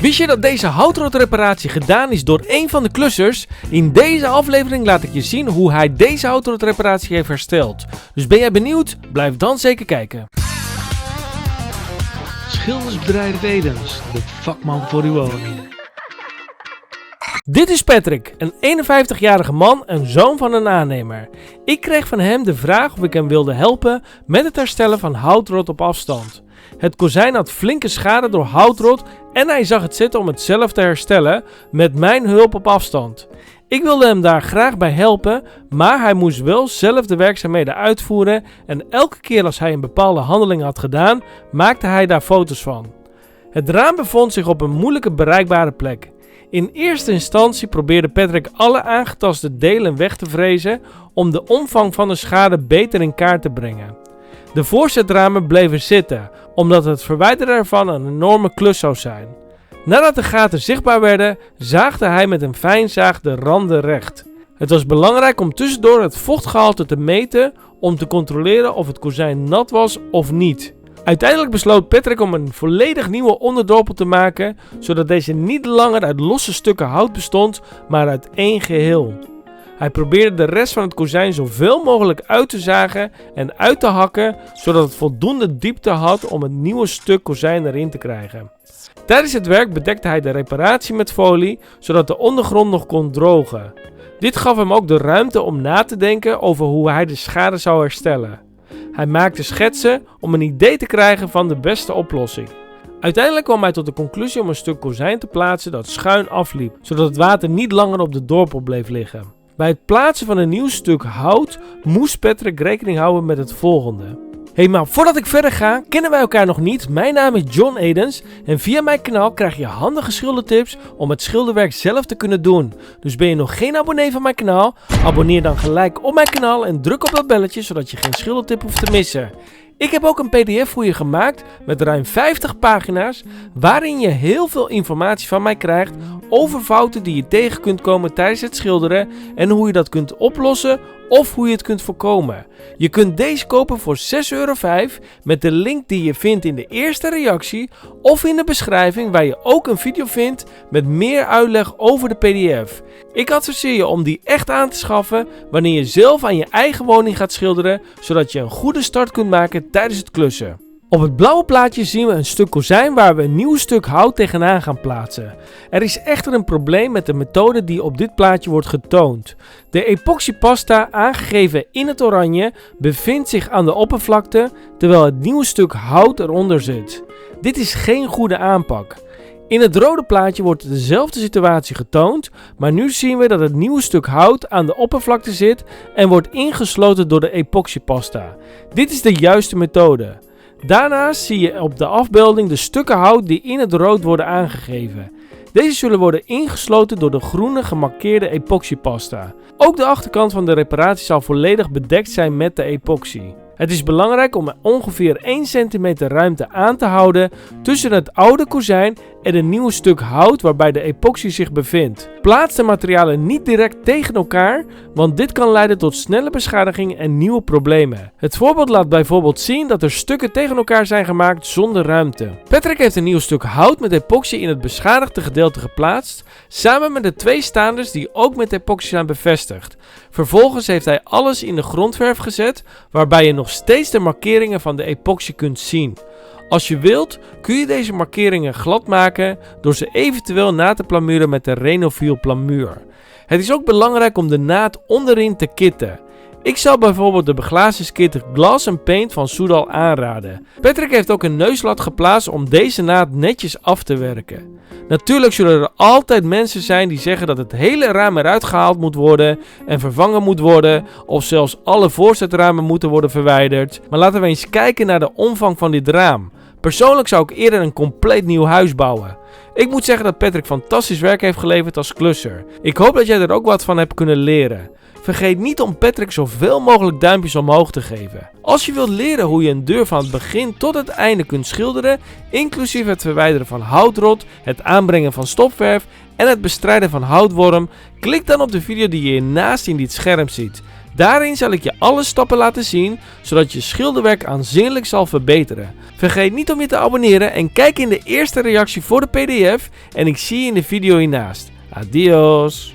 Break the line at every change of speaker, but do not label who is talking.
Wist je dat deze houtrotreparatie gedaan is door een van de klussers? In deze aflevering laat ik je zien hoe hij deze houtrotreparatie heeft hersteld. Dus ben jij benieuwd? Blijf dan zeker kijken. Schildersbedrijf Edens, de vakman voor uw woning. Dit is Patrick, een 51-jarige man en zoon van een aannemer. Ik kreeg van hem de vraag of ik hem wilde helpen met het herstellen van houtrot op afstand. Het kozijn had flinke schade door houtrot en hij zag het zitten om het zelf te herstellen met mijn hulp op afstand. Ik wilde hem daar graag bij helpen, maar hij moest wel zelf de werkzaamheden uitvoeren en elke keer als hij een bepaalde handeling had gedaan, maakte hij daar foto's van. Het raam bevond zich op een moeilijke bereikbare plek. In eerste instantie probeerde Patrick alle aangetaste delen weg te vrezen om de omvang van de schade beter in kaart te brengen. De voorzetramen bleven zitten, omdat het verwijderen ervan een enorme klus zou zijn. Nadat de gaten zichtbaar werden, zaagde hij met een fijnzaag de randen recht. Het was belangrijk om tussendoor het vochtgehalte te meten om te controleren of het kozijn nat was of niet. Uiteindelijk besloot Patrick om een volledig nieuwe onderdorpel te maken, zodat deze niet langer uit losse stukken hout bestond, maar uit één geheel. Hij probeerde de rest van het kozijn zoveel mogelijk uit te zagen en uit te hakken, zodat het voldoende diepte had om het nieuwe stuk kozijn erin te krijgen. Tijdens het werk bedekte hij de reparatie met folie, zodat de ondergrond nog kon drogen. Dit gaf hem ook de ruimte om na te denken over hoe hij de schade zou herstellen. Hij maakte schetsen om een idee te krijgen van de beste oplossing. Uiteindelijk kwam hij tot de conclusie om een stuk kozijn te plaatsen dat schuin afliep, zodat het water niet langer op de dorpel bleef liggen. Bij het plaatsen van een nieuw stuk hout moest Patrick rekening houden met het volgende. Maar voordat ik verder ga, kennen wij elkaar nog niet. Mijn naam is John Edens en via mijn kanaal krijg je handige schildertips om het schilderwerk zelf te kunnen doen. Dus ben je nog geen abonnee van mijn kanaal? Abonneer dan gelijk op mijn kanaal en druk op dat belletje zodat je geen schildertip hoeft te missen. Ik heb ook een pdf voor je gemaakt met ruim 50 pagina's waarin je heel veel informatie van mij krijgt over fouten die je tegen kunt komen tijdens het schilderen en hoe je dat kunt oplossen of hoe je het kunt voorkomen. Je kunt deze kopen voor €6,05 met de link die je vindt in de eerste reactie of in de beschrijving waar je ook een video vindt met meer uitleg over de pdf. Ik adviseer je om die echt aan te schaffen wanneer je zelf aan je eigen woning gaat schilderen, zodat je een goede start kunt maken tijdens het klussen. Op het blauwe plaatje zien we een stuk kozijn waar we een nieuw stuk hout tegenaan gaan plaatsen. Er is echter een probleem met de methode die op dit plaatje wordt getoond. De epoxypasta, aangegeven in het oranje, bevindt zich aan de oppervlakte, terwijl het nieuwe stuk hout eronder zit. Dit is geen goede aanpak. In het rode plaatje wordt dezelfde situatie getoond, maar nu zien we dat het nieuwe stuk hout aan de oppervlakte zit en wordt ingesloten door de epoxypasta. Dit is de juiste methode. Daarnaast zie je op de afbeelding de stukken hout die in het rood worden aangegeven. Deze zullen worden ingesloten door de groene gemarkeerde epoxypasta. Ook de achterkant van de reparatie zal volledig bedekt zijn met de epoxy. Het is belangrijk om ongeveer 1 cm ruimte aan te houden tussen het oude kozijn en een nieuw stuk hout waarbij de epoxy zich bevindt. Plaats de materialen niet direct tegen elkaar, want dit kan leiden tot snelle beschadiging en nieuwe problemen. Het voorbeeld laat bijvoorbeeld zien dat er stukken tegen elkaar zijn gemaakt zonder ruimte. Patrick heeft een nieuw stuk hout met epoxy in het beschadigde gedeelte geplaatst, samen met de 2 staanders die ook met epoxy zijn bevestigd. Vervolgens heeft hij alles in de grondverf gezet, waarbij je nog steeds de markeringen van de epoxy kunt zien. Als je wilt, kun je deze markeringen glad maken door ze eventueel na te plamuren met de Renoviel plamuur. Het is ook belangrijk om de naad onderin te kitten. Ik zou bijvoorbeeld de beglazingskit Glass & Paint van Soudal aanraden. Patrick heeft ook een neuslat geplaatst om deze naad netjes af te werken. Natuurlijk zullen er altijd mensen zijn die zeggen dat het hele raam eruit gehaald moet worden en vervangen moet worden, of zelfs alle voorzetramen moeten worden verwijderd. Maar laten we eens kijken naar de omvang van dit raam. Persoonlijk zou ik eerder een compleet nieuw huis bouwen. Ik moet zeggen dat Patrick fantastisch werk heeft geleverd als klusser. Ik hoop dat jij er ook wat van hebt kunnen leren. Vergeet niet om Patrick zoveel mogelijk duimpjes omhoog te geven. Als je wilt leren hoe je een deur van het begin tot het einde kunt schilderen, inclusief het verwijderen van houtrot, het aanbrengen van stopverf en het bestrijden van houtworm, klik dan op de video die je hiernaast in dit scherm ziet. Daarin zal ik je alle stappen laten zien, zodat je schilderwerk aanzienlijk zal verbeteren. Vergeet niet om je te abonneren en kijk in de eerste reactie voor de pdf en ik zie je in de video hiernaast. Adios!